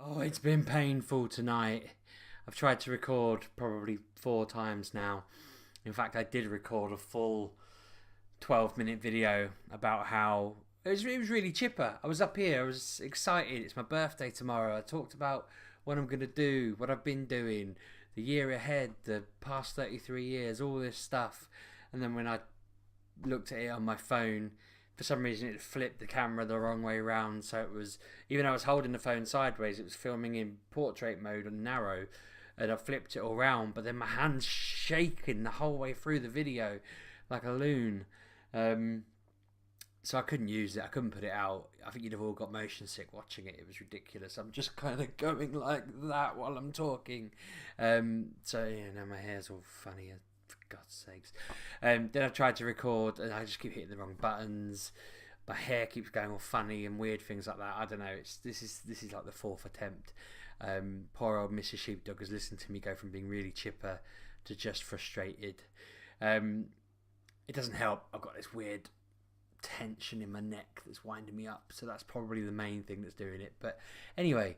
Oh, it's been painful tonight. I've tried to record probably 4 times now. In fact, I did record a full 12-minute video about how it was really chipper. I was up here, I was excited. It's my birthday tomorrow. I talked about what I'm going to do, what I've been doing, the year ahead, the past 33 years, all this stuff. And then when I looked at it on my phone, for some reason it flipped the camera the wrong way around, so it was, even though I was holding the phone sideways, it was filming in portrait mode on narrow, and I flipped it all around, but then my hand's shaking the whole way through the video like a loon. So I couldn't use it, I couldn't put it out. I think you'd have all got motion sick watching it. It was ridiculous. I'm just kind of going like that while I'm talking. So yeah, now my hair's all funny, for God's sakes. Then I've tried to record and I just keep hitting the wrong buttons. My hair keeps going all funny and weird things like that. I don't know. This is like the fourth attempt. Poor old Mrs. Sheepdog has listened to me go from being really chipper to just frustrated. It doesn't help. I've got this weird tension in my neck that's winding me up, so that's probably the main thing that's doing it. But anyway,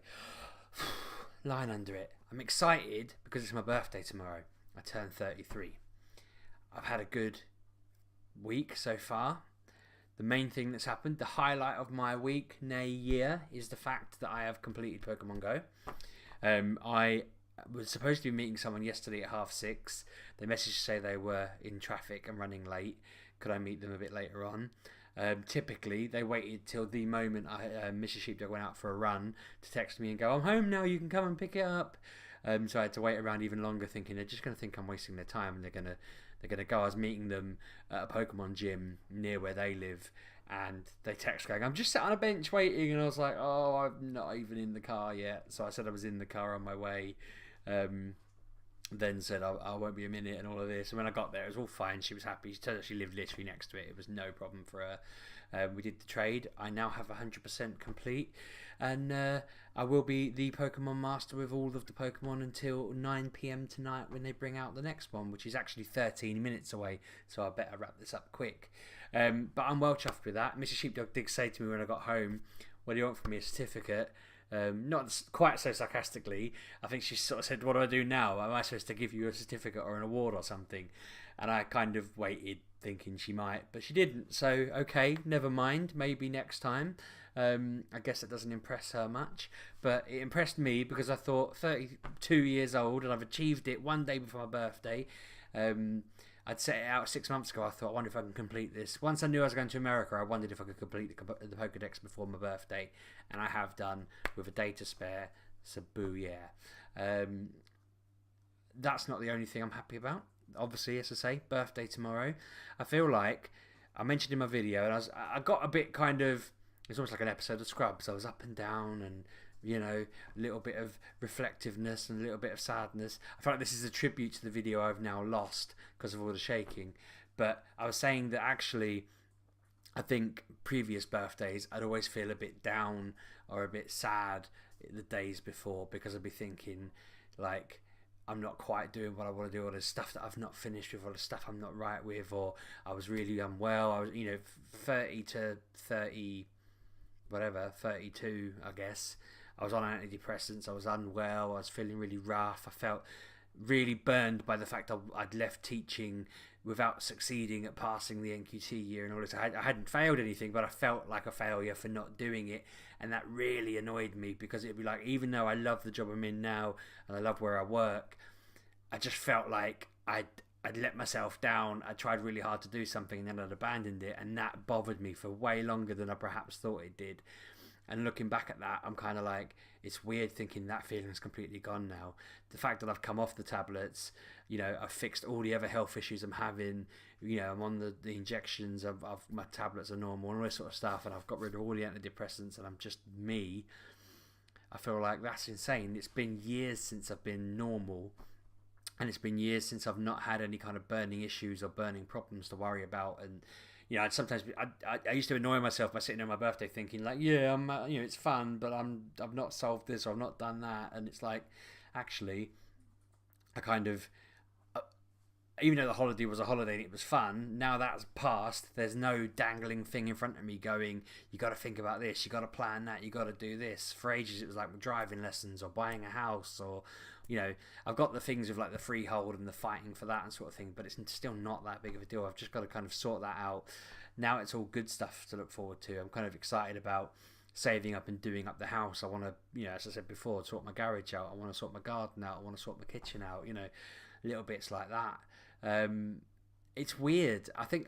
lying under it, I'm excited because it's my birthday tomorrow. I turn 33. I've had a good week so far. The main thing that's happened, the highlight of my week, nay year, is the fact that I have completed Pokemon Go. I was supposed to be meeting someone yesterday at 6:30. They messaged to say they were in traffic and running late. Could I meet them a bit later on? Typically, they waited till the moment Mrs. Sheepdog went out for a run to text me and go, "I'm home now, you can come and pick it up." So I had to wait around even longer, thinking they're just going to think I'm wasting their time, and they're gonna go. I was meeting them at a Pokemon gym near where they live, and they text going, "I'm just sat on a bench waiting," and I was like, "Oh, I'm not even in the car yet." So I said I was in the car on my way. Then said I won't be a minute and all of this, and when I got there it was all fine. She was happy. She told us she lived literally next to it. It was no problem for her. We did the trade. I now have 100% complete, and I will be the Pokemon master with all of the Pokemon until 9 p.m. tonight when they bring out the next one, which is actually 13 minutes away, so I better wrap this up quick. But I'm well chuffed with that. Mrs. Sheepdog did say to me when I got home, "What do you want from me, a certificate?" Not quite so sarcastically. I think she sort of said, "What do I do now? Am I supposed to give you a certificate or an award or something?" And I kind of waited thinking she might, but she didn't. So okay, never mind, maybe next time. I guess it doesn't impress her much, but it impressed me because I thought 32 years old and I've achieved it one day before my birthday. I'd set it out 6 months ago. I thought, I wonder if I can complete this. Once I knew I was going to America, I wondered if I could complete the Pokedex before my birthday, and I have done with a day to spare. So boo yeah. That's not the only thing I'm happy about. Obviously, as I say, birthday tomorrow. I feel like I mentioned in my video, and I got a bit kind of. It's almost like an episode of Scrubs. I was up and down, and a little bit of reflectiveness and a little bit of sadness. I feel like this is a tribute to the video I've now lost because of all the shaking. But I was saying that actually, I think previous birthdays I'd always feel a bit down or a bit sad the days before, because I'd be thinking like, I'm not quite doing what I want to do, or there's stuff that I've not finished with, or the stuff I'm not right with, or I was really unwell. I was 30 to 30 whatever, 32 I guess. I was on antidepressants, I was unwell, I was feeling really rough. I felt really burned by the fact I'd left teaching without succeeding at passing the NQT year and all this. I hadn't failed anything, but I felt like a failure for not doing it, and that really annoyed me, because it'd be like, even though I love the job I'm in now and I love where I work, I just felt like I'd let myself down. I tried really hard to do something and then I'd abandoned it, and that bothered me for way longer than I perhaps thought it did. And looking back at that, I'm kind of like, it's weird thinking that feeling's completely gone now. The fact that I've come off the tablets, I've fixed all the other health issues I'm having, I'm on the injections, my tablets are normal and all this sort of stuff, and I've got rid of all the antidepressants and I'm just me. I feel like that's insane. It's been years since I've been normal, and it's been years since I've not had any kind of burning issues or burning problems to worry about. And I'd sometimes I used to annoy myself by sitting on my birthday thinking like, yeah, I'm it's fun, but I've not solved this or I've not done that, and it's like, actually, I kind of even though the holiday was a holiday and it was fun, now that's past. There's no dangling thing in front of me going, you got to think about this, you got to plan that, you got to do this. For ages, it was like driving lessons or buying a house, or, you know, I've got the things of like the freehold and the fighting for that and sort of thing, but it's still not that big of a deal. I've just got to kind of sort that out. Now it's all good stuff to look forward to. I'm kind of excited about saving up and doing up the house. I want to, you know, as I said before, sort my garage out. I want to sort my garden out. I want to sort my kitchen out, you know, little bits like that. It's weird. I think,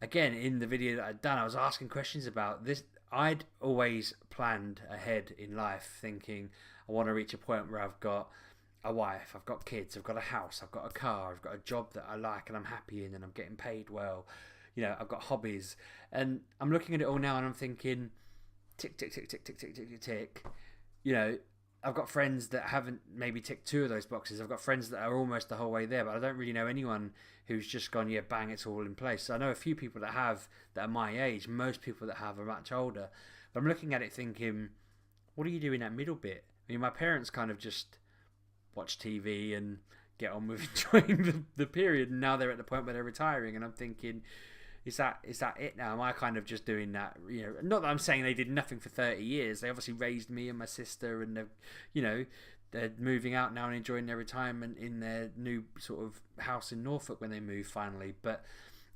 again, in the video that I'd done, I was asking questions about this. I'd always planned ahead in life, thinking I want to reach a point where I've got a wife, I've got kids, I've got a house, I've got a car, I've got a job that I like and I'm happy in and I'm getting paid well. You know, I've got hobbies. And I'm looking at it all now and I'm thinking, tick, tick, tick, tick, tick, tick, tick, tick, tick. You know, I've got friends that haven't maybe ticked 2 of those boxes. I've got friends that are almost the whole way there, but I don't really know anyone who's just gone, yeah, bang, it's all in place. I know a few people that have, that are my age. Most people that have are much older. But I'm looking at it thinking, what do you do in that middle bit? I mean, my parents kind of just watch TV and get on with enjoying the period, and now they're at the point where they're retiring, and I'm thinking, is that it now? Am I kind of just doing that? You know, not that I'm saying they did nothing for 30 years. They obviously raised me and my sister, and they're, you know, they're moving out now and enjoying their retirement in their new sort of house in Norfolk when they move finally. But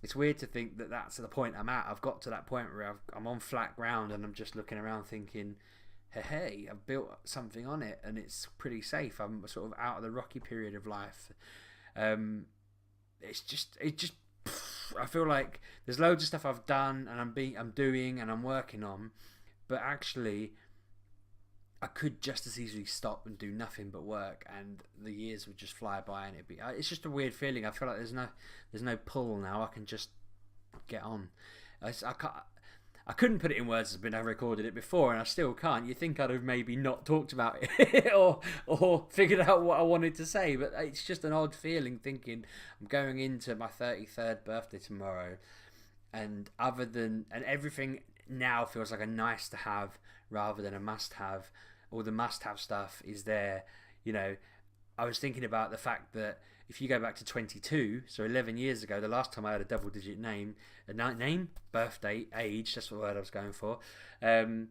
it's weird to think that that's the point I'm at. I've got to that point where I'm on flat ground and I'm just looking around thinking, hey, I've built something on it and it's pretty safe. I'm sort of out of the rocky period of life. It just I feel like there's loads of stuff I've done and I'm doing and I'm working on, but actually I could just as easily stop and do nothing but work, and the years would just fly by, and it's just a weird feeling. I feel like there's no pull now. I can just get on. I couldn't put it in words as I recorded it before, and I still can't. You think I'd have maybe not talked about it or figured out what I wanted to say, but it's just an odd feeling thinking I'm going into my 33rd birthday tomorrow, and everything now feels like a nice to have rather than a must have. All the must have stuff is there. You know, I was thinking about the fact that if you go back to 22, so 11 years ago, the last time I had a double-digit birthday, age, that's the word I was going for, and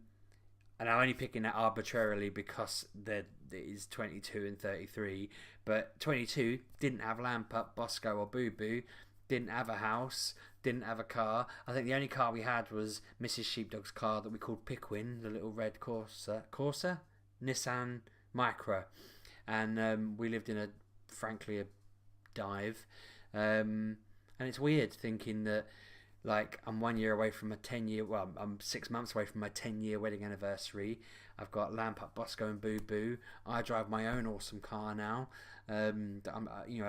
I'm only picking that arbitrarily because it is 22 and 33, but 22 didn't have Lamp Up, Bosco or Boo Boo, didn't have a house, didn't have a car. I think the only car we had was Mrs. Sheepdog's car that we called Pickwin, the little red Corsa, Nissan Micra, and we lived in a dive, and it's weird thinking that, like, I'm 1 year away from I'm 6 months away from my 10-year wedding anniversary. I've got Lamp Up, Bosco and Boo Boo. I drive my own awesome car now. I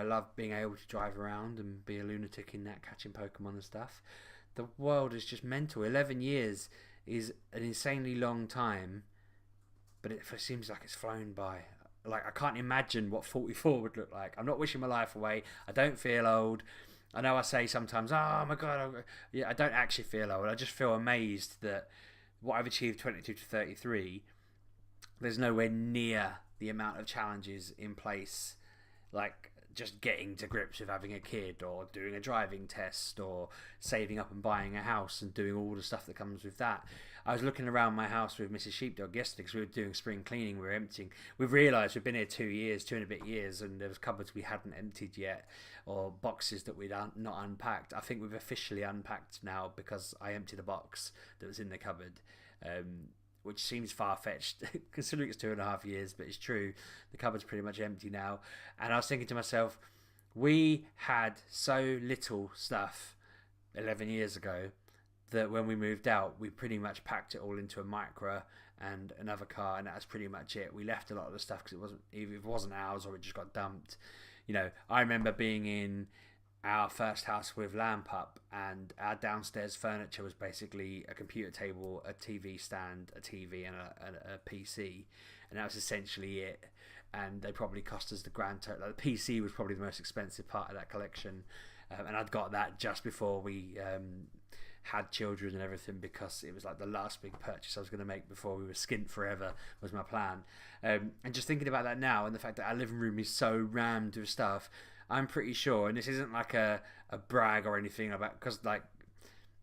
love being able to drive around and be a lunatic in that, catching Pokemon and stuff. The world is just mental. 11 years is an insanely long time, but it seems like it's flown by. Like, I can't imagine what 44 would look like. I'm not wishing my life away. I don't feel old. I know I say sometimes, oh my God, I don't actually feel old. I just feel amazed that what I've achieved 22 to 33, there's nowhere near the amount of challenges in place, like just getting to grips with having a kid or doing a driving test or saving up and buying a house and doing all the stuff that comes with that. I was looking around my house with Mrs. Sheepdog yesterday because we were doing spring cleaning. We were emptying. We've realised we've been here 2 and a bit years, and there was cupboards we hadn't emptied yet, or boxes that we'd not unpacked. I think we've officially unpacked now because I emptied a box that was in the cupboard, which seems far-fetched considering it's 2.5 years, but it's true. The cupboard's pretty much empty now. And I was thinking to myself, we had so little stuff 11 years ago that when we moved out, we pretty much packed it all into a Micra and another car, and that's pretty much it. We left a lot of the stuff because it wasn't ours, or it just got dumped. You know, I remember being in our first house with Lamp Up, and our downstairs furniture was basically a computer table, a TV stand, a TV, and a PC, and that was essentially it. And they probably cost us the grand total. Like, the PC was probably the most expensive part of that collection, and I'd got that just before we had children and everything, because it was like the last big purchase I was going to make before we were skint forever, was my plan. And just thinking about that now, and the fact that our living room is so rammed with stuff, I'm pretty sure, and this isn't like a brag or anything about, because like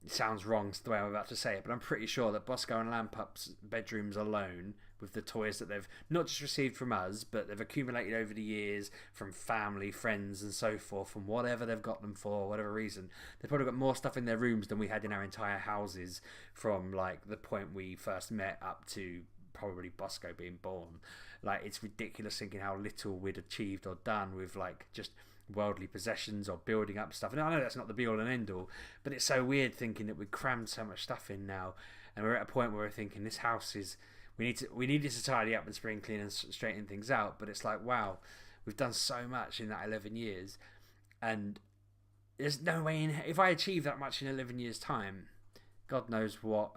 it sounds wrong the way I'm about to say it, but I'm pretty sure that Bosco and Lampup's bedrooms alone, with the toys that they've not just received from us, but they've accumulated over the years from family, friends, and so forth, from whatever they've got them for, whatever reason, they've probably got more stuff in their rooms than we had in our entire houses from like the point we first met up to probably Bosco being born. Like, it's ridiculous thinking how little we'd achieved or done with like just worldly possessions or building up stuff. And I know that's not the be all and end all, but it's so weird thinking that we crammed so much stuff in now, and we're at a point where we're thinking this house is, we need it to tidy up and spring clean and straighten things out. But it's like, wow, we've done so much in that 11 years, and there's no way in, if I achieve that much in 11 years time, God knows what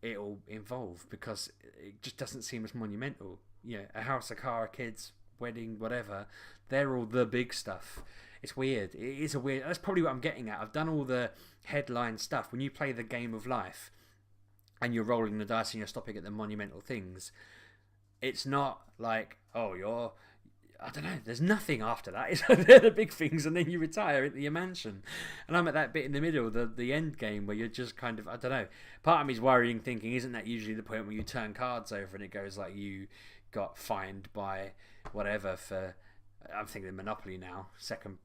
it'll involve, because it just doesn't seem as monumental. You know, a house, a car, kids, wedding, whatever, they're all the big stuff. It's weird. It is a weird, that's probably what I'm getting at. I've done all the headline stuff. When you play the game of life and you're rolling the dice and you're stopping at the monumental things, it's not like, oh, you're, I don't know, there's nothing after that. It's like, they're the big things, and then you retire into your mansion. And I'm at that bit in the middle, the end game, where you're just kind of, I don't know, part of me's worrying, thinking, isn't that usually the point where you turn cards over and it goes like you got fined by whatever for, I'm thinking Monopoly now, second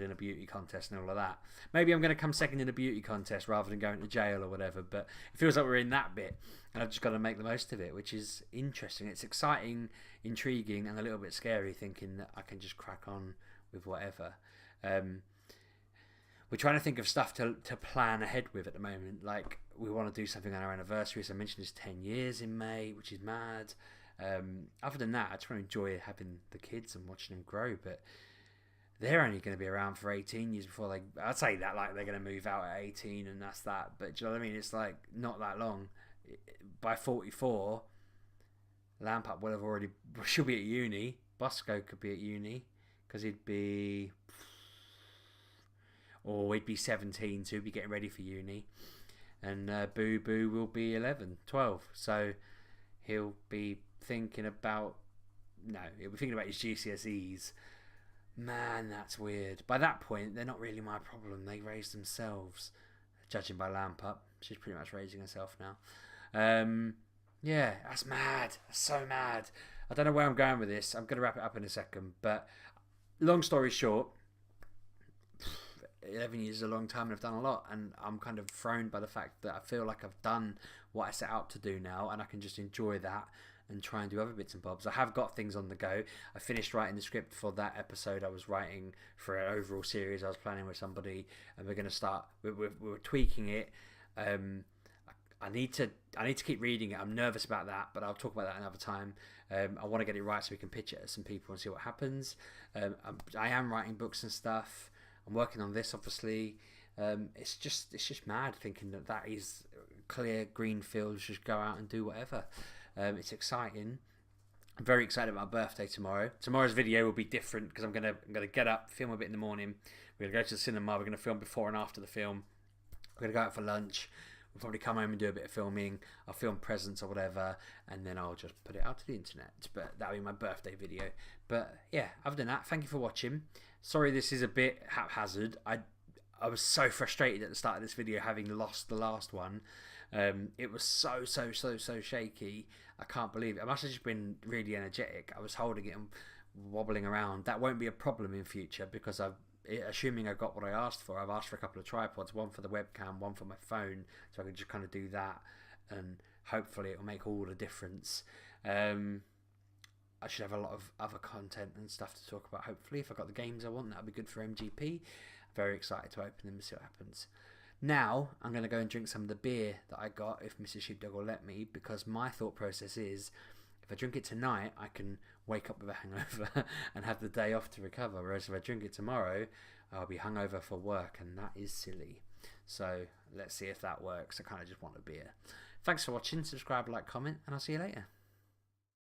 in a beauty contest and all of that. Maybe I'm going to come second in a beauty contest rather than going to jail or whatever, but it feels like we're in that bit, and I've just got to make the most of it, which is interesting. It's exciting, intriguing, and a little bit scary, thinking that I can just crack on with whatever. We're trying to think of stuff to plan ahead with at the moment. Like, we want to do something on our anniversary, as I mentioned, it's 10 years in May, which is mad. Other than that, I just want to enjoy having the kids and watching them grow, but they're only going to be around for 18 years before they, I'd say that like they're going to move out at 18 and that's that, but do you know what I mean? It's like not that long. By 44, Lampup will have already, she'll be at uni. Bosco could be at uni because he'd be 17, so he'd be getting ready for uni, and Boo Boo will be 11, 12, so he'll be thinking about, he'll be thinking about his GCSEs. Man, that's weird. By that point, they're not really my problem. They raise themselves, judging by Lampup. She's pretty much raising herself now. Yeah, that's mad. That's so mad. I don't know where I'm going with this. I'm going to wrap it up in a second. But long story short, 11 years is a long time and I've done a lot. And I'm kind of thrown by the fact that I feel like I've done what I set out to do now, and I can just enjoy that and try and do other bits and bobs. I have got things on the go. I finished writing the script for that episode I was writing for an overall series I was planning with somebody, and we're going to start, we're tweaking it. I need to keep reading it. I'm nervous about that, but I'll talk about that another time. I want to get it right so we can pitch it at some people and see what happens. I am writing books and stuff. I'm working on this, obviously. It's just mad thinking that is clear green fields, just go out and do whatever. It's exciting. I'm very excited about my birthday tomorrow. Tomorrow's video will be different because I'm gonna get up, film a bit in the morning. We're gonna go to the cinema. We're gonna film before and after the film. We're gonna go out for lunch. We'll probably come home and do a bit of filming. I'll film presents or whatever, and then I'll just put it out to the internet. But that'll be my birthday video. But yeah, other than that, thank you for watching. Sorry this is a bit haphazard. I was so frustrated at the start of this video, having lost the last one. It was so shaky. I can't believe it. I must have just been really energetic. I was holding it and wobbling around. That won't be a problem in future because assuming I got what I asked for, I've asked for a couple of tripods, one for the webcam, one for my phone, so I can just kind of do that, and hopefully it will make all the difference. I should have a lot of other content and stuff to talk about, hopefully. If I got the games I want, that would be good for MGP. Very excited to open them and see what happens. Now, I'm going to go and drink some of the beer that I got, if Mrs. Sheepdog will let me, because my thought process is, if I drink it tonight, I can wake up with a hangover and have the day off to recover, whereas if I drink it tomorrow, I'll be hungover for work, and that is silly. So, let's see if that works. I kind of just want a beer. Thanks for watching. Subscribe, like, comment, and I'll see you later.